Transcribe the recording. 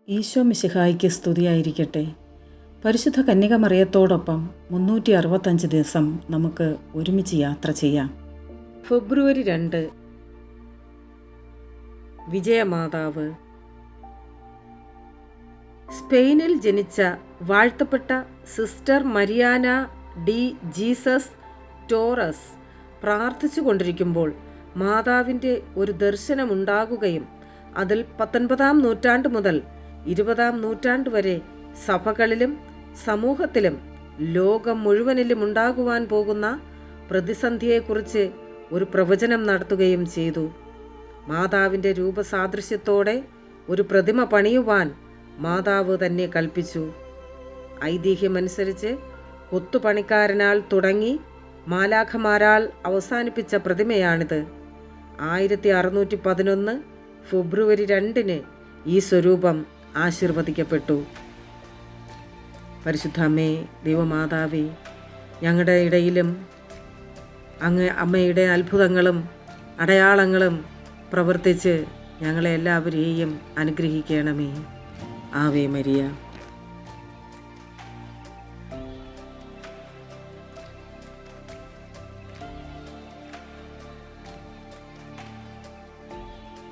ഈശോ മിശിഹായ്ക്ക് സ്തുതിയായിരിക്കട്ടെ. പരിശുദ്ധ കന്യകമറിയത്തോടൊപ്പം 365 ദിവസം നമുക്ക് ഒരുമിച്ച് യാത്ര ചെയ്യാം. ഫെബ്രുവരി 2 വിജയമാതാവ്. സ്പെയിനിൽ ജനിച്ച വാഴ്ത്തപ്പെട്ട sister Mariana de Jesus Torres പ്രാർത്ഥിച്ചു കൊണ്ടിരിക്കുമ്പോൾ മാതാവിൻ്റെ ഒരു ദർശനമുണ്ടാകുകയും അതിൽ 19-ാം നൂറ്റാണ്ട് മുതൽ 20-ാം നൂറ്റാണ്ട് വരെ സഭകളിലും സമൂഹത്തിലും ലോകം മുഴുവനിലും ഉണ്ടാകുവാൻ പോകുന്ന പ്രതിസന്ധിയെക്കുറിച്ച് ഒരു പ്രവചനം നടത്തുകയും ചെയ്തു. മാതാവിൻ്റെ രൂപസാദൃശ്യത്തോടെ ഒരു പ്രതിമ പണിയുവാൻ മാതാവ് തന്നെ കൽപ്പിച്ചു. ഐതിഹ്യമനുസരിച്ച് കൊത്തുപണിക്കാരനാൽ തുടങ്ങി മാലാഖമാരാൽ അവസാനിപ്പിച്ച പ്രതിമയാണിത്. 1611 ഫെബ്രുവരി 2 ഈ സ്വരൂപം ആശീർവദിക്കപ്പെട്ടു. പരിശുദ്ധ അമ്മേ, ദൈവമാതാവേ, ഞങ്ങളുടെ ഇടയിലും അങ്ങ് അമ്മയുടെ അത്ഭുതങ്ങളും അടയാളങ്ങളും പ്രവർത്തിച്ച് ഞങ്ങളെ എല്ലാവരെയും അനുഗ്രഹിക്കണമേ. Ave Maria.